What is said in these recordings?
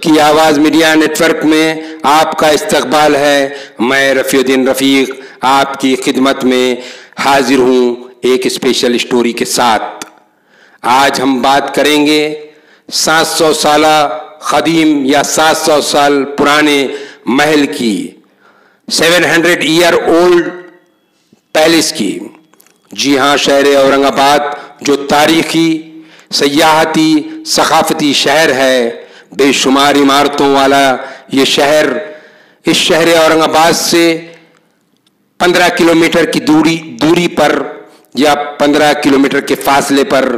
की आवाज़ media network में आपका इस्तकबाल है। मैं रफ़ीउद्दीन रफ़ीक आपकी खिदमत में हाजिर हूँ एक स्पेशल स्टोरी के साथ। आज हम बात करेंगे 700 साल क़दीम या 700 साल पुराने महल की, 700 ईयर ओल्ड पैलेस की। जी हाँ, शहर औरंगाबाद जो तारीखी, सयाहती, सकाफती शहर है, बेशुमार इमारतों वाला ये शहर, इस शहर औरंगाबाद से 15 किलोमीटर की दूरी पर या 15 किलोमीटर के फासले पर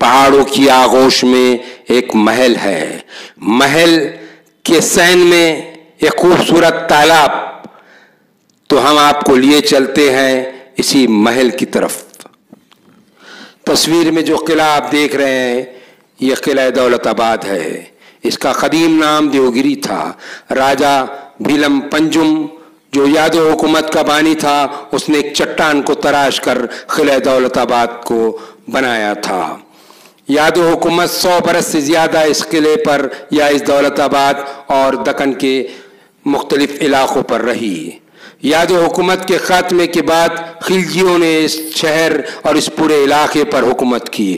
पहाड़ों की आगोश में एक महल है। महल के सैन में एक खूबसूरत तालाब। तो हम आपको लिए चलते हैं इसी महल की तरफ। तस्वीर में जो किला आप देख रहे हैं, यह किला दौलताबाद है। इसका कदीम नाम देवगिरी था। राजा भीलम पंजुम जो यादव हुकूमत का बानी था, उसने एक चट्टान को तराश कर किला दौलताबाद को बनाया था। यादव हुकूमत 100 बरस से ज़्यादा इस किले पर या इस दौलताबाद और दक्कन के मुख्तलिफ इलाक़ों पर रही। यादव हुकूमत के ख़ात्मे के बाद खिलजियों ने इस शहर और इस पूरे इलाके पर हुकूमत की।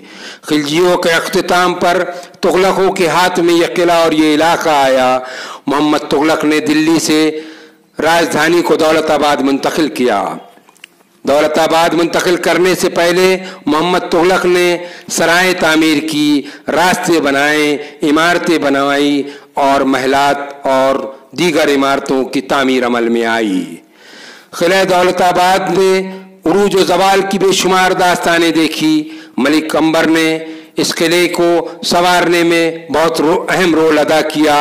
खिलजियों के अख्तिताम पर तुगलकों के हाथ में यह किला और ये इलाका आया। मोहम्मद तुगलक ने दिल्ली से राजधानी को दौलताबाद मुंतकिल किया। दौलताबाद मुंतकिल करने से पहले मोहम्मद तुगलक ने सराय तामीर की, रास्ते बनाए, इमारतें बनवाई और महलात और दीगर इमारतों की तामीर अमल में आई। किला दौलताबाद में उरूज व ज़वाल की बेशुमार दास्तानें देखी। मलिक अंबर ने इस किले को संवारने में बहुत अहम रोल अदा किया।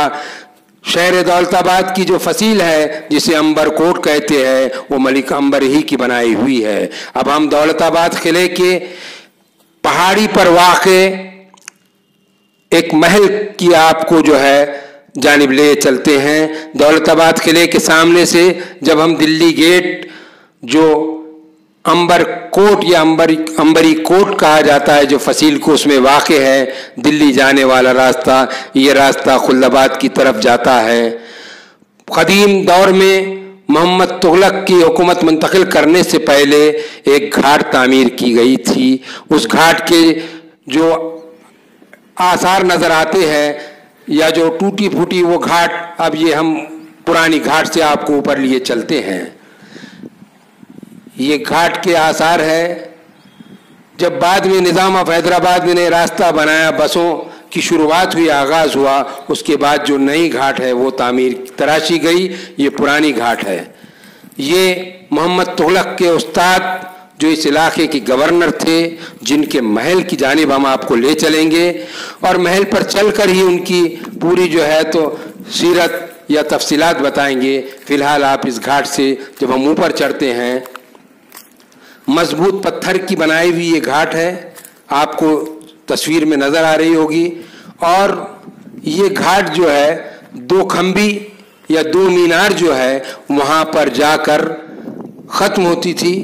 शहर दौलताबाद की जो फसील है, जिसे अंबर कोट कहते हैं, वो मलिक अंबर ही की बनाई हुई है। अब हम दौलताबाद किले के पहाड़ी पर वाक़े एक महल की आपको जो है जानिब ले चलते हैं। दौलताबाद किले के सामने से जब हम दिल्ली गेट, जो अंबर कोट या अंबरी कोट कहा जाता है, जो फसील को उसमें वाक़े है, दिल्ली जाने वाला रास्ता, ये रास्ता खुल्दाबाद की तरफ जाता है। क़दीम दौर में मोहम्मद तुगलक की हुकूमत मुंतकिल करने से पहले एक घाट तामीर की गई थी। उस घाट के जो आसार नज़र आते हैं या जो टूटी फूटी वो घाट, अब ये हम पुरानी घाट से आपको ऊपर लिए चलते हैं। ये घाट के आसार है। जब बाद में निज़ाम ऑफ हैदराबाद ने रास्ता बनाया, बसों की शुरुआत हुई, आगाज़ हुआ, उसके बाद जो नई घाट है वो तामीर तराशी गई। ये पुरानी घाट है। ये मोहम्मद तुगलक के उस्ताद जो इस इलाके के गवर्नर थे, जिनके महल की जानिब हम आपको ले चलेंगे और महल पर चलकर ही उनकी पूरी जो है तो सीरत या तफसीलात बताएंगे। फ़िलहाल आप इस घाट से जब हम ऊपर चढ़ते हैं, मजबूत पत्थर की बनाई हुई ये घाट है, आपको तस्वीर में नज़र आ रही होगी। और ये घाट जो है 2 खंबी या 2 मीनार जो है वहाँ पर जाकर ख़त्म होती थी।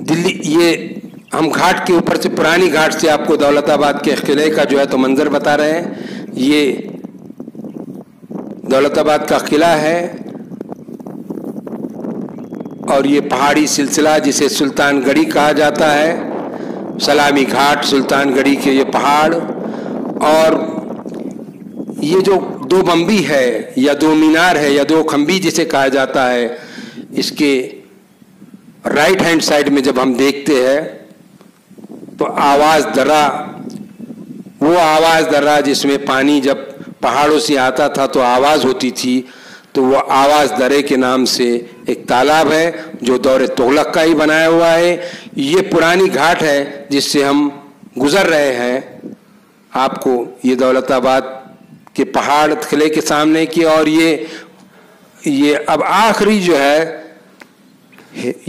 दिल्ली, ये हम घाट के ऊपर से, पुरानी घाट से आपको दौलताबाद के किले का जो है तो मंजर बता रहे हैं। ये दौलताबाद का किला है और ये पहाड़ी सिलसिला जिसे सुल्तानगढ़ी कहा जाता है, सलामी घाट, सुल्तानगढ़ी के ये पहाड़, और ये जो 2 बम्बी है या 2 मीनार है या 2 खंबी जिसे कहा जाता है, इसके राइट हैंड साइड में जब हम देखते हैं तो आवाज़ दर्रा, वो आवाज़ दर्रा जिसमें पानी जब पहाड़ों से आता था तो आवाज़ होती थी, तो वो आवाज़ दर्रे के नाम से एक तालाब है जो दौरे तुगलक का ही बनाया हुआ है। ये पुरानी घाट है जिससे हम गुज़र रहे हैं। आपको ये दौलताबाद के पहाड़ किले के सामने की, और ये अब आखिरी जो है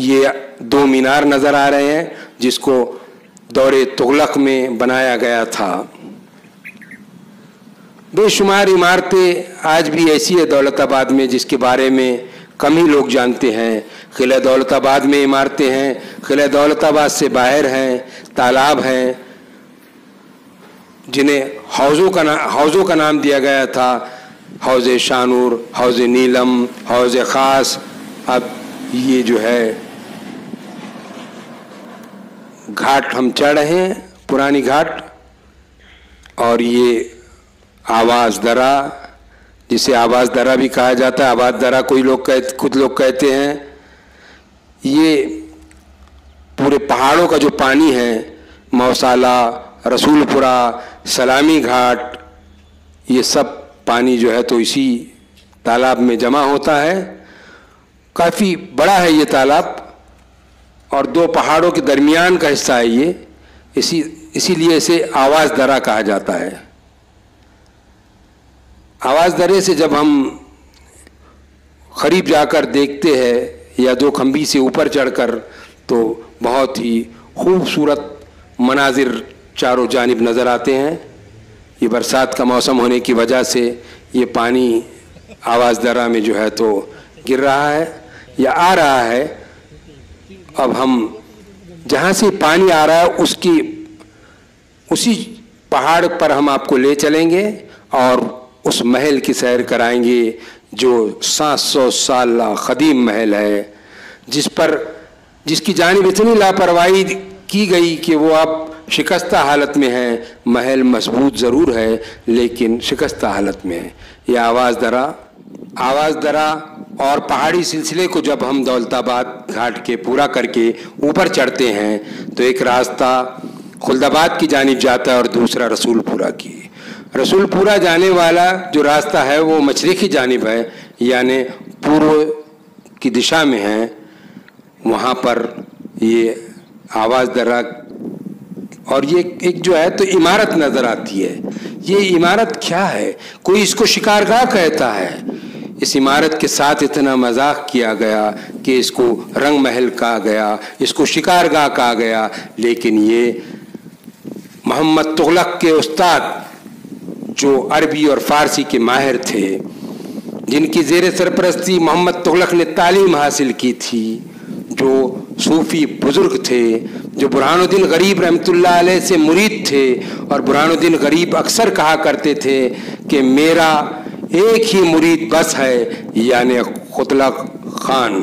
ये 2 मीनार नज़र आ रहे हैं जिसको दौरे तुगलक में बनाया गया था। बेशुमार इमारतें आज भी ऐसी है दौलताबाद में जिसके बारे में कम ही लोग जानते हैं। किला दौलताबाद में इमारतें हैं, किला दौलताबाद से बाहर हैं, तालाब हैं जिन्हें हौज़ों का नाम दिया गया था। हौज़ शानूर, हौज़ नीलम, हौज़ ख़ास। अब ये जो है घाट हम चढ़ रहे हैं, पुरानी घाट, और ये आवाज़ दरा, जिसे आवाज़ दरा भी कहा जाता है। आवाज़ दरा कुछ लोग कहते हैं। ये पूरे पहाड़ों का जो पानी है, मौसाला, रसूलपुरा, सलामी घाट, ये सब पानी जो है तो इसी तालाब में जमा होता है। काफ़ी बड़ा है ये तालाब और दो पहाड़ों के दरमियान का हिस्सा है ये, इसीलिए इसे आवाज़ दरा कहा जाता है। आवाज़ दरे से जब हम करीब जाकर देखते हैं या दो खंबी से ऊपर चढ़कर, तो बहुत ही खूबसूरत मनाजिर चारों जानिब नज़र आते हैं। ये बरसात का मौसम होने की वजह से ये पानी आवाज़ दरा में जो है तो गिर रहा है या आ रहा है। अब हम जहाँ से पानी आ रहा है उसी पहाड़ पर हम आपको ले चलेंगे और उस महल की सैर कराएंगे जो 700 साल क़दीम महल है, जिसकी जानिब इतनी लापरवाही की गई कि वो अब शिकस्ता हालत में है। महल मजबूत ज़रूर है लेकिन शिकस्ता हालत में है। यह आवाज़ दरा और पहाड़ी सिलसिले को जब हम दौलताबाद घाट के पूरा करके ऊपर चढ़ते हैं तो एक रास्ता खुल्दाबाद की जानिब जाता है और दूसरा रसूलपुरा की। रसूलपुरा जाने वाला जो रास्ता है वो मशरिक़ी जानिब है, यानी पूर्व की दिशा में है। वहाँ पर ये आवाज़ दरा और ये एक जो है तो इमारत नज़र आती है। ये इमारत क्या है? कोई इसको शिकारगाह कहता है। इस इमारत के साथ इतना मजाक किया गया कि इसको रंग महल कहा गया, इसको शिकारगाह कहा गया, लेकिन ये मोहम्मद तुगलक के उस्ताद जो अरबी और फ़ारसी के माहिर थे, जिनकी ज़ेर सरपरस्ती मोहम्मद तुगलक ने तालीम हासिल की थी, जो सूफ़ी बुज़ुर्ग थे, जो बुरहानुद्दीन गरीब रहमतुल्लाह अलैह से मुरीद थे। और बुरहानुद्दीन गरीब अक्सर कहा करते थे कि मेरा एक ही मुरीद बस है, यानी खुतलक खान।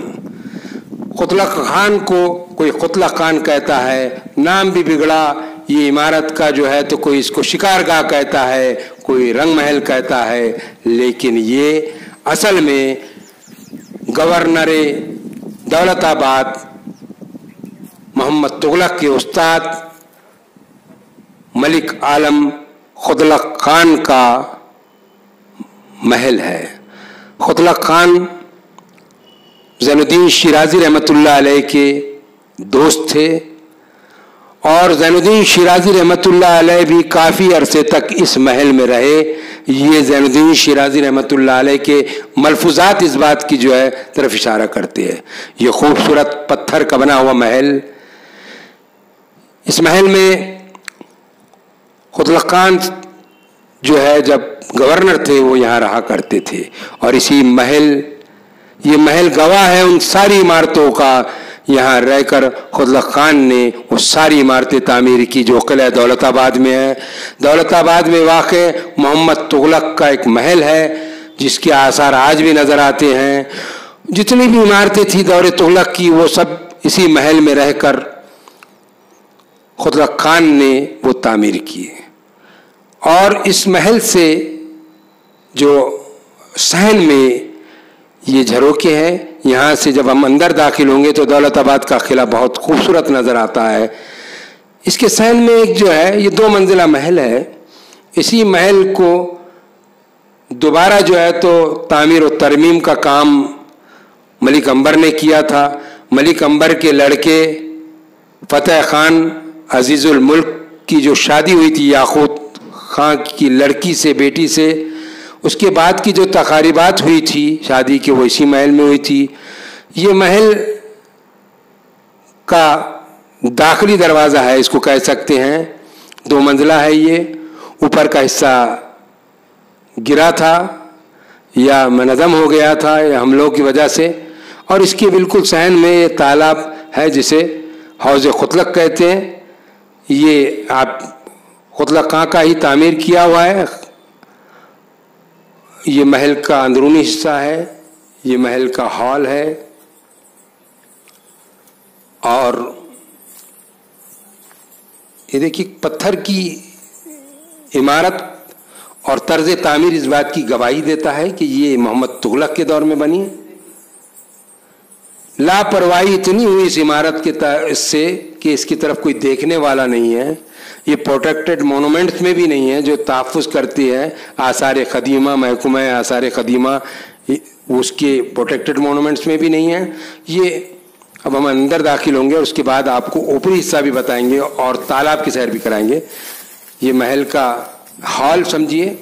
खुतलक खान को कोई खुतलक खान कहता है, नाम भी बिगड़ा। ये इमारत का जो है तो कोई इसको शिकारगाह कहता है, कोई रंग महल कहता है, लेकिन ये असल में गवर्नर दौलताबाद मोहम्मद तुगलक के उस्ताद मलिक आलम खुतलक खान का महल है। खुतलक खान ज़ैनुद्दीन शिराज़ी रहमतुल्लाह अलैह के दोस्त थे और ज़ैनुद्दीन शिराज़ी रहमतुल्लाह अलैह भी काफ़ी अरसे तक इस महल में रहे। ये ज़ैनुद्दीन शिराज़ी रहमतुल्लाह अलैह के मलफूज़ात इस बात की जो है तरफ इशारा करते हैं। ये खूबसूरत पत्थर का बना हुआ महल, इस महल में खुतलक खान जो है जब गवर्नर थे वो यहाँ रहा करते थे। और ये महल गवाह है उन सारी इमारतों का। यहाँ रहकर खुतलक खान ने वो सारी इमारतें तामीर की जो किला दौलताबाद में है। दौलताबाद में वाक़े मोहम्मद तुगलक का एक महल है जिसके आसार आज भी नज़र आते हैं। जितनी भी इमारतें थी दौरे तुगलक की, वो सब इसी महल में रहकर खुतलक खान ने वो तामीर किए। और इस महल से जो सहन में ये झरोखे हैं, यहाँ से जब हम अंदर दाखिल होंगे तो दौलताबाद का किला बहुत खूबसूरत नज़र आता है। इसके सहन में एक जो है ये 2 मंजिला महल है। इसी महल को दोबारा जो है तो तामीर और तरमीम का काम मलिक अंबर ने किया था। मलिक अंबर के लड़के फ़तेह खान अजीज़ुल मुल्क की जो शादी हुई थी याकूत खां की लड़की से, बेटी से, उसके बाद की जो तकारीबात हुई थी शादी की, वो इसी महल में हुई थी। ये महल का दाखिली दरवाज़ा है, इसको कह सकते हैं। 2 मंजिला है ये। ऊपर का हिस्सा गिरा था या मनज़म हो गया था या हमलों की वजह से। और इसके बिल्कुल सहन में ये तालाब है जिसे हौज़ खुतलक कहते हैं। ये आप खुतलक खां का ही तामीर किया हुआ है। ये महल का अंदरूनी हिस्सा है, ये महल का हॉल है और ये देखिए पत्थर की इमारत और तर्ज तामीर इस बात की गवाही देता है कि ये मोहम्मद तुगलक के दौर में बनी। लापरवाही इतनी हुई इस इमारत के इससे कि इसकी तरफ कोई देखने वाला नहीं है। ये प्रोटेक्टेड मोनूमेंट्स में भी नहीं है जो तहफ़्फ़ुज़ करती है आसार क़दीमा, महकमा आसार क़दीमा, उसके प्रोटेक्टेड मोनूमेंट्स में भी नहीं है ये। अब हम अंदर दाखिल होंगे और उसके बाद आपको ऊपरी हिस्सा भी बताएंगे और तालाब की सैर भी कराएंगे। ये महल का हॉल समझिए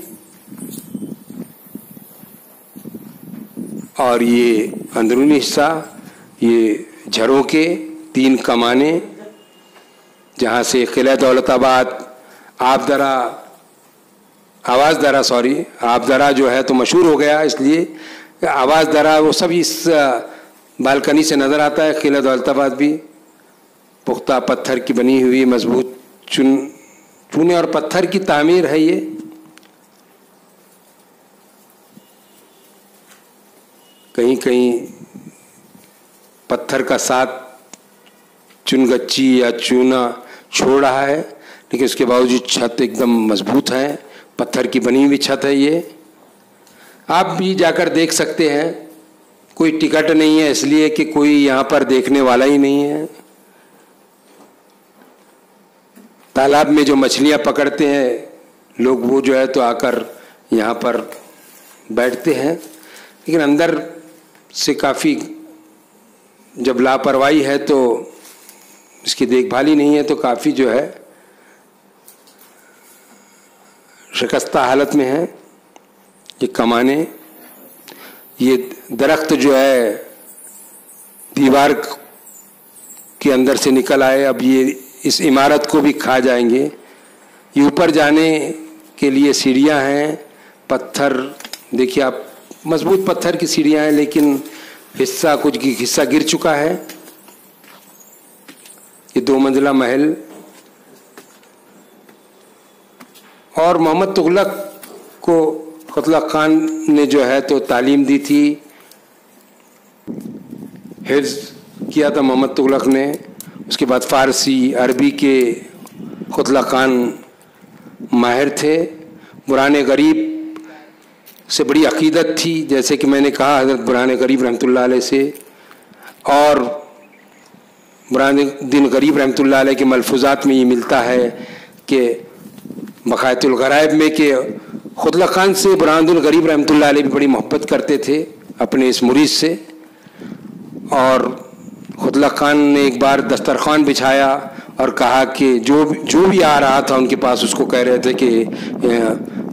और ये अंदरूनी हिस्सा, ये झरोके, 3 कमाने जहाँ से किला दौलताबाद आवाज़ दरा जो है तो मशहूर हो गया, इसलिए आवाज़ दरा वो सब इस बालकनी से नज़र आता है। किला दौलताबाद भी पुख्ता पत्थर की बनी हुई मजबूत चूने और पत्थर की तामीर है। ये कहीं कहीं पत्थर का साथ चुनगच्ची या चूना छोड़ रहा है, लेकिन उसके बावजूद छत एकदम मजबूत है, पत्थर की बनी हुई छत है। ये आप भी जाकर देख सकते हैं, कोई टिकट नहीं है इसलिए कि कोई यहाँ पर देखने वाला ही नहीं है। तालाब में जो मछलियाँ पकड़ते हैं लोग वो जो है तो आकर यहाँ पर बैठते हैं, लेकिन अंदर से काफ़ी जब लापरवाही है तो इसकी देखभाल ही नहीं है तो काफ़ी जो है शिकस्ता हालत में है। ये कमाने, ये दरख्त जो है दीवार के अंदर से निकल आए, अब ये इस इमारत को भी खा जाएंगे। ये ऊपर जाने के लिए सीढ़ियां हैं, पत्थर देखिए आप, मजबूत पत्थर की सीढ़ियां हैं, लेकिन कुछ हिस्सा गिर चुका है। ये 2 मंजिला महल और मोहम्मद तुगलक को तुगलक खान ने जो है तो तालीम दी थी, हिफ्ज़ किया था मोहम्मद तुगलक ने। उसके बाद फ़ारसी अरबी के तुगलक खान माहिर थे। बुरहान गरीब से बड़ी अक़ीदत थी, जैसे कि मैंने कहा हज़रत बुरहान गरीब रहमतुल्लाह अलैह से, और बुरहानुद्दीन गरीब रहमतुल्लाह अलैह के मलफूज़ात में ये मिलता है कि बक़ायतुल ग़राइब में कि तुगलक खान से बुरहानुद्दीन गरीब रहमतुल्लाह अलैह भी बड़ी मोहब्बत करते थे अपने इस मुरीद से। और तुगलक खान ने एक बार दस्तरखान बिछाया और कहा कि जो भी आ रहा था उनके पास उसको कह रहे थे कि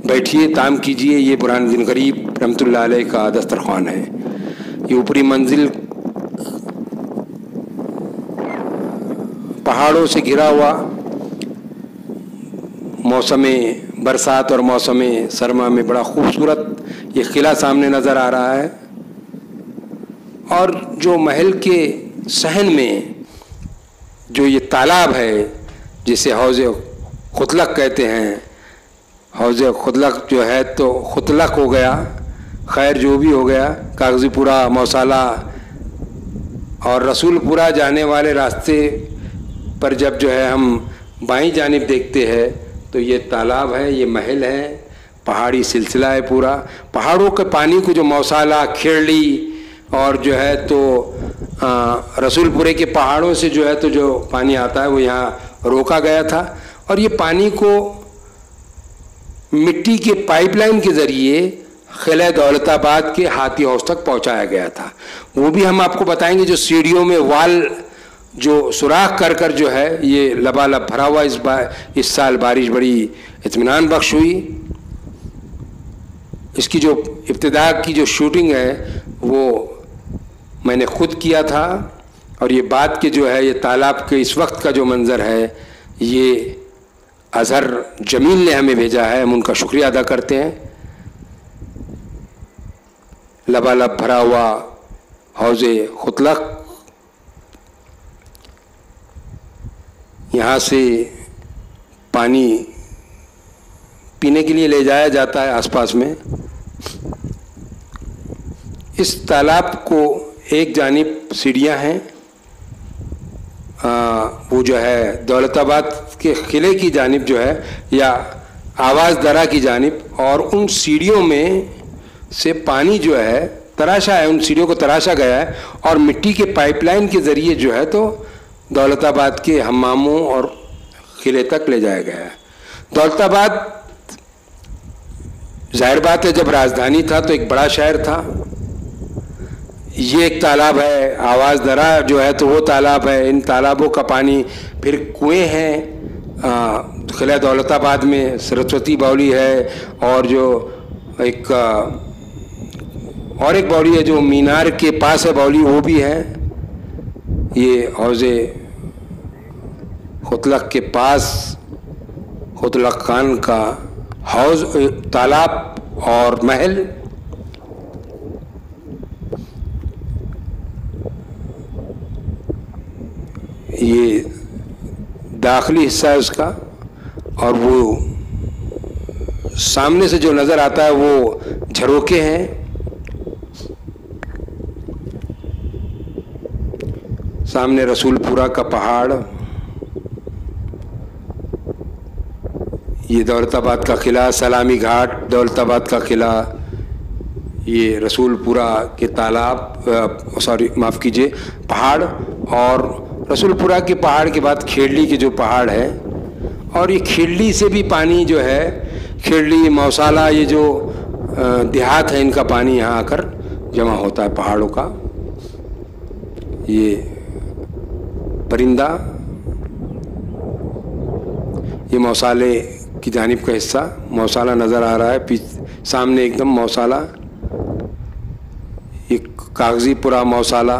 बैठिए, ताम कीजिए, ये बुरहानुद्दीन गरीब रहमतुल्लाह अलैह का दस्तरखान है। ये ऊपरी मंजिल पहाड़ों से घिरा हुआ, मौसम बरसात और मौसम सरमा में बड़ा खूबसूरत ये किला सामने नज़र आ रहा है। और जो महल के सहन में जो ये तालाब है जिसे हौज़ खुतलक कहते हैं, हौज़ खुतलक जो है तो खुतलक हो गया, खैर जो भी हो गया, कागज़ीपुरा, मौसाला और रसूलपुरा जाने वाले रास्ते पर जब जो है हम बाईं जानिब देखते हैं तो ये तालाब है, ये महल है, पहाड़ी सिलसिला है पूरा। पहाड़ों के पानी को जो मौसाला, खेड़ी और जो है तो रसूलपुरे के पहाड़ों से जो है तो जो पानी आता है वो यहाँ रोका गया था, और ये पानी को मिट्टी के पाइपलाइन के ज़रिए किला दौलताबाद के हाथी हाउस तक पहुँचाया गया था। वो भी हम आपको बताएंगे। जो सीढ़ियों में वाल जो सुराख कर कर जो है ये लबालब भरा हुआ, इस साल बारिश बड़ी इत्मीनान बख्श हुई। इसकी जो इब्तिदा की जो शूटिंग है वो मैंने ख़ुद किया था, और ये बाद के जो है ये तालाब के इस वक्त का जो मंज़र है ये अज़हर जमील ने हमें भेजा है, हम उनका शुक्रिया अदा करते हैं। लबालब भरा हुआ हौज़ खुतलक, यहाँ से पानी पीने के लिए ले जाया जाता है आसपास में। इस तालाब को एक जानिब सीढ़ियाँ हैं, वो जो है दौलताबाद के किले की जानिब जो है, या आवाज़ दरा की जानिब, और उन सीढ़ियों में से पानी जो है तराशा है, उन सीढ़ियों को तराशा गया है और मिट्टी के पाइपलाइन के ज़रिए जो है तो दौलताबाद के हम्मामों और किले तक ले जाया गया है। दौलताबाद जाहिर बात है जब राजधानी था तो एक बड़ा शहर था। ये एक तालाब है, आवाज़ दरा जो है तो वो तालाब है। इन तालाबों का पानी फिर कुएं हैं, किला दौलताबाद में सरस्वती बावली है, और जो एक बावली है जो मीनार के पास है बावली, वो भी है। ये हौज़े खुतलक के पास खुतलक खान का हौज, तालाब और महल। ये दाखिली हिस्सा है उसका, और वो सामने से जो नज़र आता है वो झरोखे हैं। सामने रसूलपुरा का पहाड़, ये दौलताबाद का किला, सलामी घाट दौलताबाद का किला, ये रसूलपुरा के तालाब, सॉरी माफ़ कीजिए, पहाड़, और रसूलपुरा के पहाड़ के बाद खेड़ली के जो पहाड़ है, और ये खेड़ली से भी पानी जो है, खेड़ली मौसाला, ये जो देहात है, इनका पानी यहाँ आकर जमा होता है पहाड़ों का। ये परिंदा, ये मौसाले की जानिब का हिस्सा, मौसाला नज़र आ रहा है सामने एकदम मौसाला, ये कागजीपुरा मौसाला।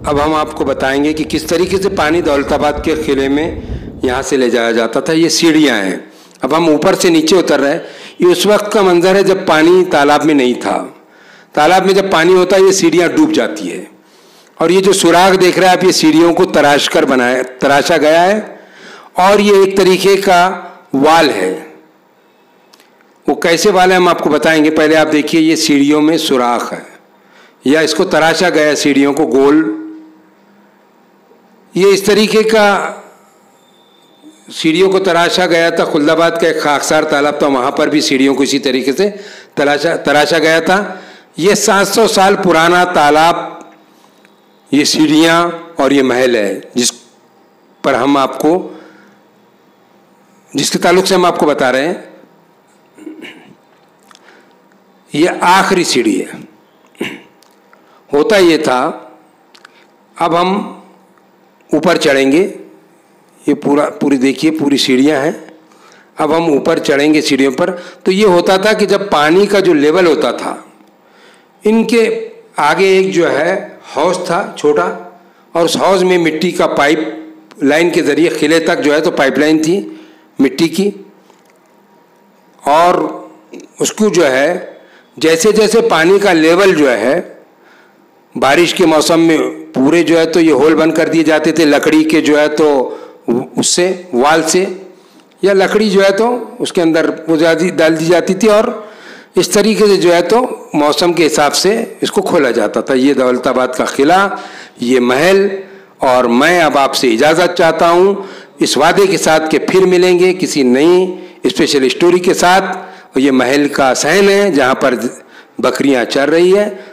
अब हम आपको बताएंगे कि किस तरीके से पानी दौलताबाद के किले में यहाँ से ले जाया जाता था। ये सीढ़ियाँ हैं। अब हम ऊपर से नीचे उतर रहे हैं। ये उस वक्त का मंजर है जब पानी तालाब में नहीं था। तालाब में जब पानी होता है ये सीढ़ियाँ डूब जाती है, और ये जो सुराग देख रहे हैं आप, ये सीढ़ियों को तराशा गया है, और ये एक तरीके का वाल है। वो कैसे वाल है हम आपको बताएंगे। पहले आप देखिए, ये सीढ़ियों में सुराख है, या इसको तराशा गया सीढ़ियों को गोल। ये इस तरीके का सीढ़ियों को तराशा गया था। खुल्दाबाद का एक खाकसार तालाब था, वहाँ पर भी सीढ़ियों को इसी तरीके से तराशा गया था। ये 700 साल पुराना तालाब, ये सीढ़ियाँ और ये महल है जिस पर हम आपको, जिसके ताल्लुक से हम आपको बता रहे हैं। ये आखिरी सीढ़ी है। होता ये था, अब हम ऊपर चढ़ेंगे। ये पूरी देखिए, पूरी सीढ़ियाँ हैं। अब हम ऊपर चढ़ेंगे सीढ़ियों पर। तो ये होता था कि जब पानी का जो लेवल होता था, इनके आगे एक जो है हौज था छोटा, और उस हौज में मिट्टी का पाइप लाइन के ज़रिए किले तक जो है तो पाइपलाइन थी मिट्टी की, और उसको जो है जैसे जैसे पानी का लेवल जो है बारिश के मौसम में पूरे जो है तो ये होल बंद कर दिए जाते थे लकड़ी के जो है तो उससे वाल से, या लकड़ी जो है तो उसके अंदर वो डाल दी जाती थी, और इस तरीके से जो है तो मौसम के हिसाब से इसको खोला जाता था। ये दौलताबाद का किला, ये महल, और मैं अब आपसे इजाज़त चाहता हूँ इस वादे के साथ कि फिर मिलेंगे किसी नई स्पेशल स्टोरी के साथ। और ये महल का सहन है जहाँ पर बकरियाँ चर रही है।